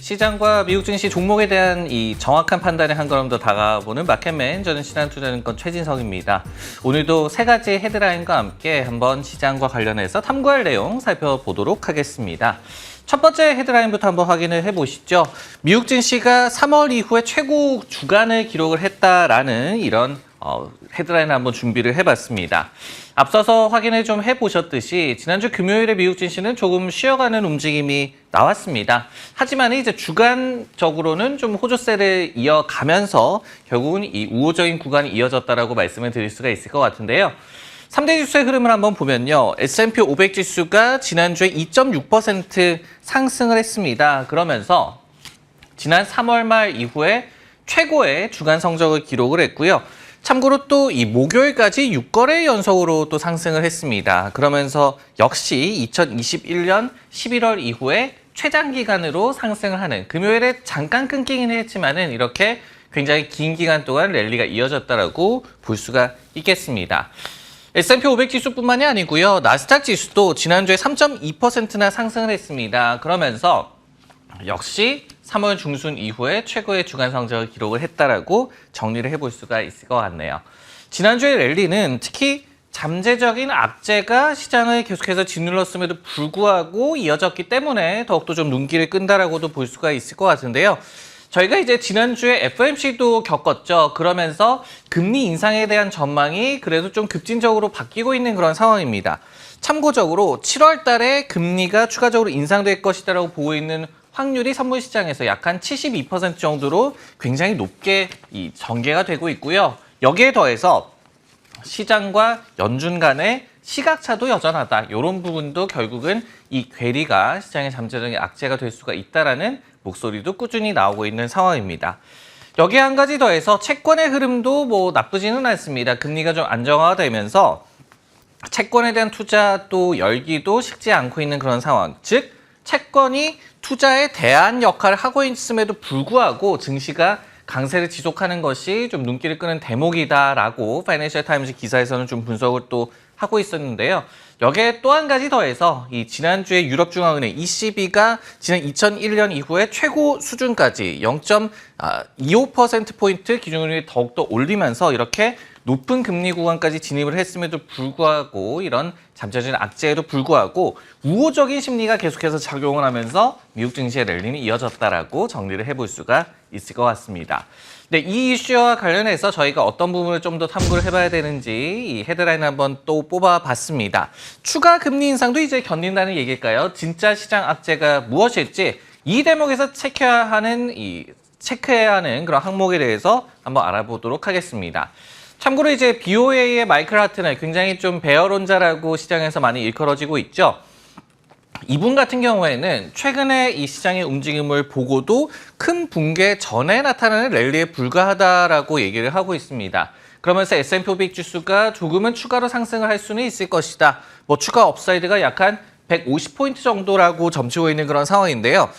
시장과 미국 증시 종목에 대한 이 정확한 판단에 한 걸음 더 다가보는 마켓맨, 저는 신한투자증권 최진석입니다. 오늘도 세 가지 헤드라인과 함께 한번 시장과 관련해서 탐구할 내용 살펴보도록 하겠습니다. 첫 번째 헤드라인부터 한번 확인을 해보시죠. 미국 증시가 3월 이후에 최고 주간을 기록을 했다라는 이런 헤드라인을 한번 준비를 해봤습니다. 앞서서 확인을 좀 해보셨듯이 지난주 금요일에 미국 증시는 조금 쉬어가는 움직임이 나왔습니다. 하지만 이제 주간적으로는 좀 호조세를 이어가면서 결국은 이 우호적인 구간이 이어졌다라고 말씀을 드릴 수가 있을 것 같은데요. 3대 지수의 흐름을 한번 보면요. S&P 500 지수가 지난주에 2.6% 상승을 했습니다. 그러면서 지난 3월 말 이후에 최고의 주간 성적을 기록을 했고요. 참고로 또 이 목요일까지 6거래 연속으로 또 상승을 했습니다. 그러면서 역시 2021년 11월 이후에 최장 기간으로 상승을 하는, 금요일에 잠깐 끊기긴 했지만은 이렇게 굉장히 긴 기간 동안 랠리가 이어졌다라고 볼 수가 있겠습니다. S&P 500 지수뿐만이 아니고요. 나스닥 지수도 지난주에 3.2%나 상승을 했습니다. 그러면서 역시 3월 중순 이후에 최고의 주간 성적을 기록을 했다라고 정리를 해볼 수가 있을 것 같네요. 지난주의 랠리는 특히 잠재적인 악재가 시장을 계속해서 짓눌렀음에도 불구하고 이어졌기 때문에 더욱더 좀 눈길을 끈다라고도 볼 수가 있을 것 같은데요. 저희가 이제 지난주에 FOMC도 겪었죠. 그러면서 금리 인상에 대한 전망이 그래도 좀 급진적으로 바뀌고 있는 그런 상황입니다. 참고적으로 7월 달에 금리가 추가적으로 인상될 것이다라고 보고 있는 확률이 선물 시장에서 약 한 72% 정도로 굉장히 높게 전개가 되고 있고요. 여기에 더해서 시장과 연준 간의 시각차도 여전하다. 이런 부분도 결국은 이 괴리가 시장의 잠재적인 악재가 될 수가 있다라는 목소리도 꾸준히 나오고 있는 상황입니다. 여기에 한 가지 더해서 채권의 흐름도 뭐 나쁘지는 않습니다. 금리가 좀 안정화되면서 채권에 대한 투자 또 열기도 식지 않고 있는 그런 상황. 즉, 채권이 투자에 대한 역할을 하고 있음에도 불구하고 증시가 강세를 지속하는 것이 좀 눈길을 끄는 대목이다라고 파이낸셜 타임즈 기사에서는 좀 분석을 또 하고 있었는데요. 여기에 또 한 가지 더해서 이 지난주에 유럽중앙은행 ECB가 지난 2001년 이후에 최고 수준까지 0.25%포인트 기준금리를 더욱더 올리면서 이렇게 높은 금리 구간까지 진입을 했음에도 불구하고 이런 잠재적인 악재에도 불구하고 우호적인 심리가 계속해서 작용을 하면서 미국 증시의 랠리는 이어졌다라고 정리를 해볼 수가 있을 것 같습니다. 네, 이 이슈와 관련해서 저희가 어떤 부분을 좀 더 탐구를 해봐야 되는지 이 헤드라인을 한번 또 뽑아봤습니다. 추가 금리 인상도 이제 견딘다는 얘기일까요? 진짜 시장 악재가 무엇일지 이 대목에서 체크해야 하는 그런 항목에 대해서 한번 알아보도록 하겠습니다. 참고로 이제 BOA의 마이클 하트널, 굉장히 좀 배열론자라고 시장에서 많이 일컬어지고 있죠. 이분 같은 경우에는 최근에 이 시장의 움직임을 보고도 큰 붕괴 전에 나타나는 랠리에 불과하다라고 얘기를 하고 있습니다. 그러면서 S&P 500 지수가 조금은 추가로 상승을 할 수는 있을 것이다. 뭐 추가 업사이드가 약 한 150포인트 정도라고 점치고 있는 그런 상황인데요.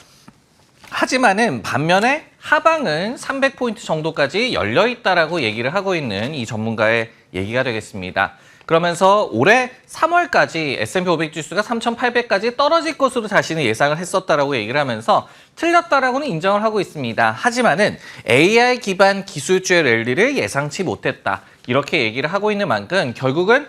하지만은 반면에 하방은 300포인트 정도까지 열려 있다라고 얘기를 하고 있는 이 전문가의 얘기가 되겠습니다. 그러면서 올해 3월까지 S&P 500 지수가 3,800까지 떨어질 것으로 자신은 예상을 했었다라고 얘기를 하면서 틀렸다라고는 인정을 하고 있습니다. 하지만은 AI 기반 기술주의 랠리를 예상치 못했다. 이렇게 얘기를 하고 있는 만큼 결국은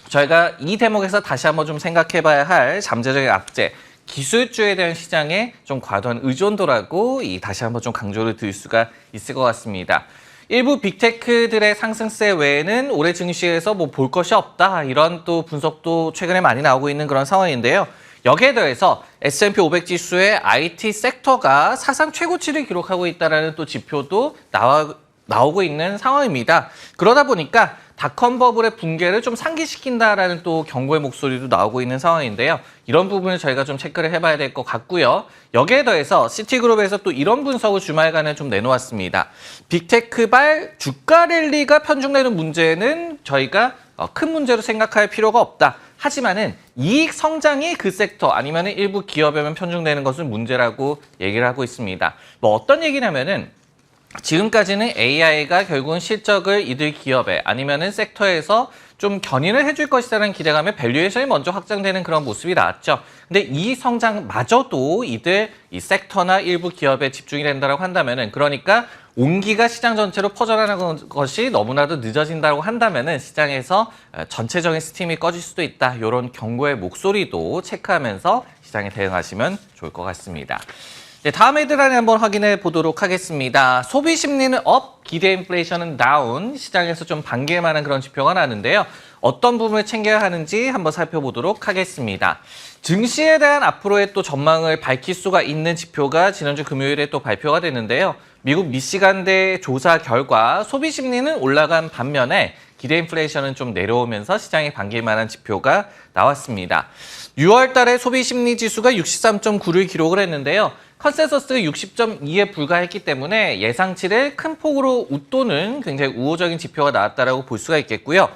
저희가 이 대목에서 다시 한번 좀 생각해봐야 할 잠재적인 악재, 기술주에 대한 시장의 좀 과도한 의존도라고 다시 한번 좀 강조를 드릴 수가 있을 것 같습니다. 일부 빅테크들의 상승세 외에는 올해 증시에서 뭐 볼 것이 없다, 이런 또 분석도 최근에 많이 나오고 있는 그런 상황인데요. 여기에 더해서 S&P 500 지수의 IT 섹터가 사상 최고치를 기록하고 있다는 또 지표도 나오고 있는 상황입니다. 그러다 보니까 닷컴 버블의 붕괴를 좀 상기시킨다라는 또 경고의 목소리도 나오고 있는 상황인데요. 이런 부분을 저희가 좀 체크를 해봐야 될 것 같고요. 여기에 더해서 시티그룹에서 또 이런 분석을 주말간에 좀 내놓았습니다. 빅테크발 주가 랠리가 편중되는 문제는 저희가 큰 문제로 생각할 필요가 없다. 하지만은 이익 성장이 그 섹터 아니면 일부 기업에만 편중되는 것은 문제라고 얘기를 하고 있습니다. 뭐 어떤 얘기냐면은 지금까지는 AI가 결국은 실적을 이들 기업에 아니면은 섹터에서 좀 견인을 해줄 것이라는 기대감에 밸류에이션이 먼저 확장되는 그런 모습이 나왔죠. 근데 이 성장마저도 이들 이 섹터나 일부 기업에 집중이 된다고 한다면은, 그러니까 온기가 시장 전체로 퍼져나가는 것이 너무나도 늦어진다고 한다면은 시장에서 전체적인 스팀이 꺼질 수도 있다. 이런 경고의 목소리도 체크하면서 시장에 대응하시면 좋을 것 같습니다. 네, 다음 헤드라인 한번 확인해 보도록 하겠습니다. 소비 심리는 업, 기대 인플레이션은 다운, 시장에서 좀 반길 만한 그런 지표가 나는데요. 어떤 부분을 챙겨야 하는지 한번 살펴보도록 하겠습니다. 증시에 대한 앞으로의 또 전망을 밝힐 수가 있는 지표가 지난주 금요일에 또 발표가 됐는데요. 미국 미시간대 조사 결과 소비 심리는 올라간 반면에 기대 인플레이션은 좀 내려오면서 시장에 반길 만한 지표가 나왔습니다. 6월 달에 소비 심리 지수가 63.9를 기록을 했는데요. 컨센서스가 60.2에 불과했기 때문에 예상치를 큰 폭으로 웃도는 굉장히 우호적인 지표가 나왔다고 볼 수가 있겠고요.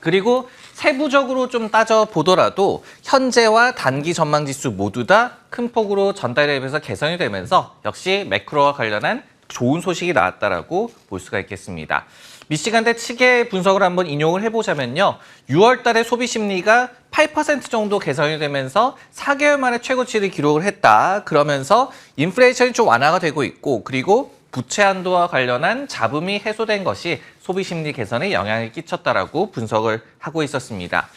그리고 세부적으로 좀 따져보더라도 현재와 단기 전망 지수 모두 다 큰 폭으로 전달에 비해서 개선이 되면서 역시 매크로와 관련한 좋은 소식이 나왔다고 볼 수가 있겠습니다. 미시간대 측의 분석을 한번 인용을 해보자면요. 6월 달에 소비 심리가 8% 정도 개선이 되면서 4개월 만에 최고치를 기록을 했다. 그러면서 인플레이션이 좀 완화가 되고 있고, 그리고 부채 한도와 관련한 잡음이 해소된 것이 소비 심리 개선에 영향을 끼쳤다라고 분석을 하고 있었습니다.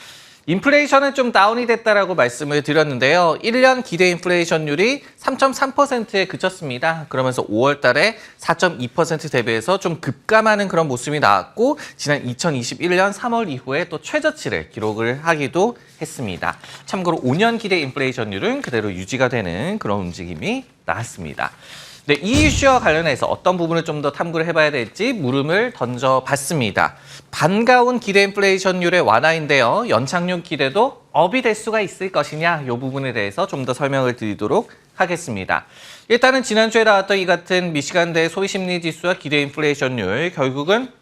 인플레이션은 좀 다운이 됐다라고 말씀을 드렸는데요. 1년 기대 인플레이션율이 3.3%에 그쳤습니다. 그러면서 5월 달에 4.2% 대비해서 좀 급감하는 그런 모습이 나왔고, 지난 2021년 3월 이후에 또 최저치를 기록을 하기도 했습니다. 참고로 5년 기대 인플레이션율은 그대로 유지가 되는 그런 움직임이 나왔습니다. 네, 이 이슈와 관련해서 어떤 부분을 좀 더 탐구를 해봐야 될지 물음을 던져봤습니다. 반가운 기대 인플레이션율의 완화인데요. 연착륙 기대도 업이 될 수가 있을 것이냐, 이 부분에 대해서 좀 더 설명을 드리도록 하겠습니다. 일단은 지난주에 나왔던 이 같은 미시간대 소비심리지수와 기대 인플레이션율, 결국은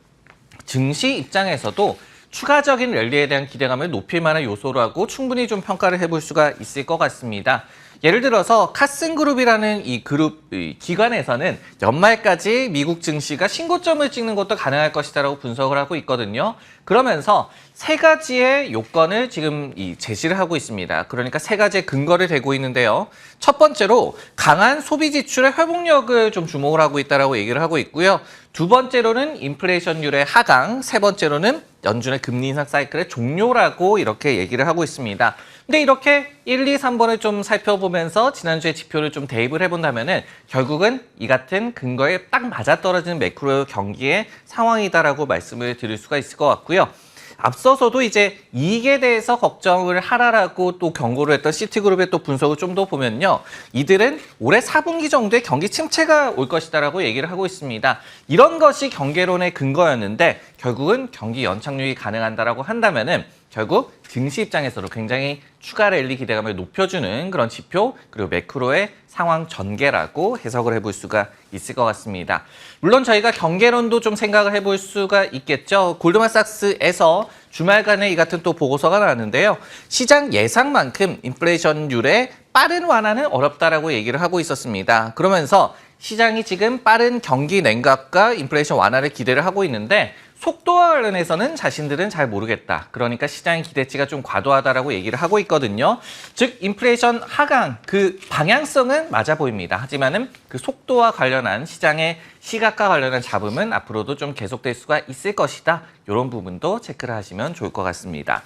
증시 입장에서도 추가적인 랠리에 대한 기대감을 높일 만한 요소라고 충분히 좀 평가를 해볼 수가 있을 것 같습니다. 예를 들어서 카슨그룹이라는 이 그룹 기관에서는 연말까지 미국 증시가 신고점을 찍는 것도 가능할 것이다라고 분석을 하고 있거든요. 그러면서 세 가지의 요건을 지금 제시를 하고 있습니다. 그러니까 세 가지의 근거를 대고 있는데요. 첫 번째로 강한 소비 지출의 회복력을 좀 주목을 하고 있다라고 얘기를 하고 있고요. 두 번째로는 인플레이션율의 하강, 세 번째로는 연준의 금리 인상 사이클의 종료라고 이렇게 얘기를 하고 있습니다. 근데 이렇게 1, 2, 3번을 좀 살펴보면서 지난주에 지표를 좀 대입을 해본다면은 결국은 이 같은 근거에 딱 맞아떨어지는 매크로 경기의 상황이다라고 말씀을 드릴 수가 있을 것 같고요. 앞서서도 이제 이익에 대해서 걱정을 하라라고 또 경고를 했던 시티그룹의 또 분석을 좀 더 보면요. 이들은 올해 4분기 정도에 경기 침체가 올 것이다라고 얘기를 하고 있습니다. 이런 것이 경계론의 근거였는데 결국은 경기 연착륙이 가능한다라고 한다면은 결국 증시 입장에서도 굉장히 추가 랠리 기대감을 높여주는 그런 지표, 그리고 매크로의 상황 전개라고 해석을 해볼 수가 있을 것 같습니다. 물론 저희가 경계론도 좀 생각을 해볼 수가 있겠죠. 골드만삭스에서 주말간에 이 같은 또 보고서가 나왔는데요. 시장 예상만큼 인플레이션율의 빠른 완화는 어렵다라고 얘기를 하고 있었습니다. 그러면서 시장이 지금 빠른 경기 냉각과 인플레이션 완화를 기대를 하고 있는데 속도와 관련해서는 자신들은 잘 모르겠다. 그러니까 시장의 기대치가 좀 과도하다라고 얘기를 하고 있거든요. 즉 인플레이션 하강 그 방향성은 맞아 보입니다. 하지만은 그 속도와 관련한 시장의 시각과 관련한 잡음은 앞으로도 좀 계속될 수가 있을 것이다. 이런 부분도 체크를 하시면 좋을 것 같습니다.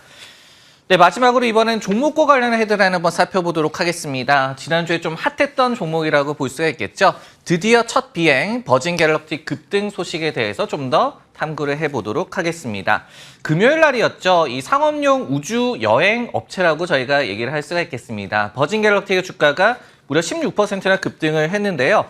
네, 마지막으로 이번엔 종목과 관련한 헤드라인 한번 살펴보도록 하겠습니다. 지난주에 좀 핫했던 종목이라고 볼 수가 있겠죠. 드디어 첫 비행 버진 갤럭틱 급등 소식에 대해서 좀 더 탐구를 해보도록 하겠습니다. 금요일 날이었죠. 이 상업용 우주 여행 업체라고 저희가 얘기를 할 수가 있겠습니다. 버진 갤럭틱의 주가가 무려 16%나 급등을 했는데요.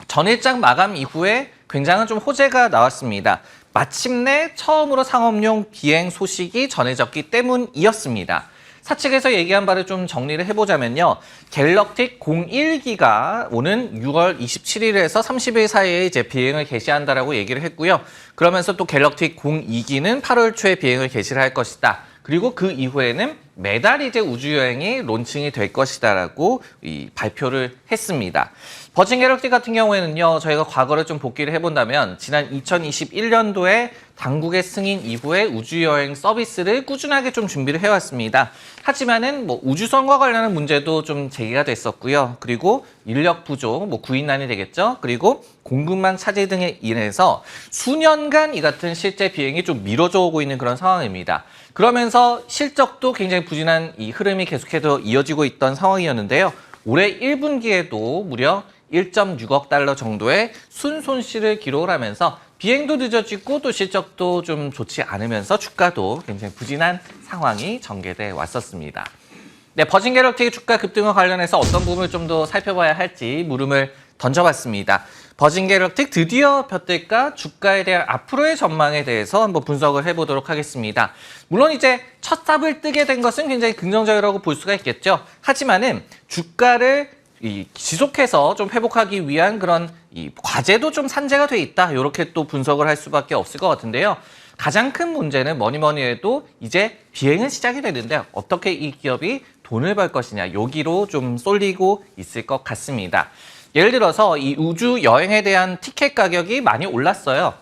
전일장 마감 이후에 굉장한 좀 호재가 나왔습니다. 마침내 처음으로 상업용 비행 소식이 전해졌기 때문이었습니다. 사측에서 얘기한 바를 좀 정리를 해보자면요. 갤럭틱 01기가 오는 6월 27일에서 30일 사이에 이제 비행을 개시한다라고 얘기를 했고요. 그러면서 또 갤럭틱 02기는 8월 초에 비행을 개시를 할 것이다. 그리고 그 이후에는 매달 이제 우주 여행이 론칭이 될 것이다라고 발표를 했습니다. 버진 갤럭시 같은 경우에는요, 저희가 과거를 좀 복기를 해본다면 지난 2021년도에 당국의 승인 이후에 우주 여행 서비스를 꾸준하게 좀 준비를 해왔습니다. 하지만은 뭐 우주선과 관련한 문제도 좀 제기가 됐었고요. 그리고 인력 부족, 뭐 구인난이 되겠죠. 그리고 공급망 차질 등에 인해서 수년간 이 같은 실제 비행이 좀 미뤄져 오고 있는 그런 상황입니다. 그러면서 실적도 굉장히 부진한 이 흐름이 계속해서 이어지고 있던 상황이었는데요. 올해 1분기에도 무려 1.6억 달러 정도의 순손실을 기록을 하면서 비행도 늦어지고 또 실적도 좀 좋지 않으면서 주가도 굉장히 부진한 상황이 전개돼 왔었습니다. 네, 버진 갤럭시 주가 급등과 관련해서 어떤 부분을 좀 더 살펴봐야 할지 물음을 던져봤습니다. 버진 갤럭시 드디어 볕들까 주가에 대한 앞으로의 전망에 대해서 한번 분석을 해보도록 하겠습니다. 물론 이제 첫 삽을 뜨게 된 것은 굉장히 긍정적이라고 볼 수가 있겠죠. 하지만은 주가를 지속해서 좀 회복하기 위한 그런 과제도 좀 산재가 돼 있다. 이렇게 또 분석을 할 수밖에 없을 것 같은데요. 가장 큰 문제는 뭐니 해도 이제 비행은 시작이 되는데 어떻게 이 기업이 돈을 벌 것이냐, 여기로 좀 쏠리고 있을 것 같습니다. 예를 들어서 이 우주 여행에 대한 티켓 가격이 많이 올랐어요.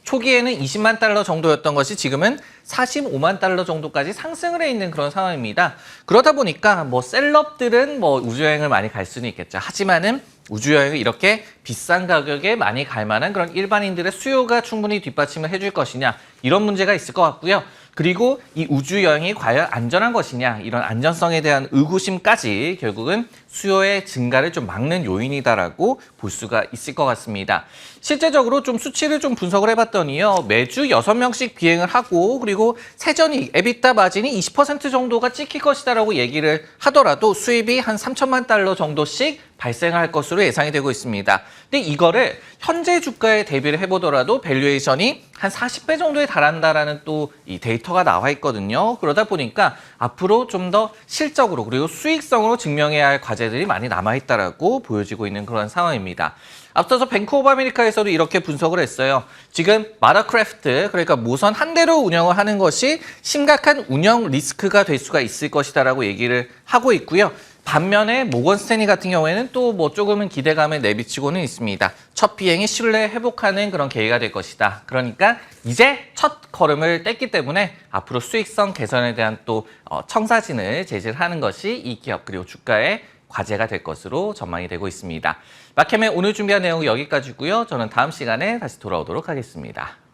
초기에는 20만 달러 정도였던 것이 지금은 45만 달러 정도까지 상승을 해 있는 그런 상황입니다. 그러다 보니까 뭐 셀럽들은 뭐 우주여행을 많이 갈 수는 있겠죠. 하지만은 우주여행을 이렇게 비싼 가격에 많이 갈 만한 그런 일반인들의 수요가 충분히 뒷받침을 해줄 것이냐, 이런 문제가 있을 것 같고요. 그리고 이 우주여행이 과연 안전한 것이냐, 이런 안전성에 대한 의구심까지 결국은 수요의 증가를 좀 막는 요인이다라고 볼 수가 있을 것 같습니다. 실제적으로 좀 수치를 좀 분석을 해봤더니요, 매주 6명씩 비행을 하고 그리고 세전이익, 에비타 마진이 20% 정도가 찍힐 것이다라고 얘기를 하더라도 수입이 한 3천만 달러 정도씩 발생할 것으로 예상이 되고 있습니다. 근데 이거를 현재 주가에 대비를 해보더라도 밸류에이션이 한 40배 정도에 달한다라는 또 이 데이터가 나와 있거든요. 그러다 보니까 앞으로 좀 더 실적으로 그리고 수익성으로 증명해야 할 과제들이 많이 남아있다라고 보여지고 있는 그런 상황입니다. 앞서서 뱅크 오브 아메리카에서도 이렇게 분석을 했어요. 지금 마더크래프트, 그러니까 모선 한 대로 운영을 하는 것이 심각한 운영 리스크가 될 수가 있을 것이다라고 얘기를 하고 있고요. 반면에 모건 스탠리 같은 경우에는 또 뭐 조금은 기대감을 내비치고는 있습니다. 첫 비행이 신뢰 회복하는 그런 계기가 될 것이다. 그러니까 이제 첫 걸음을 뗐기 때문에 앞으로 수익성 개선에 대한 또 청사진을 제시를 하는 것이 이 기업 그리고 주가의 과제가 될 것으로 전망이 되고 있습니다. 마켓맨 오늘 준비한 내용은 여기까지고요. 저는 다음 시간에 다시 돌아오도록 하겠습니다.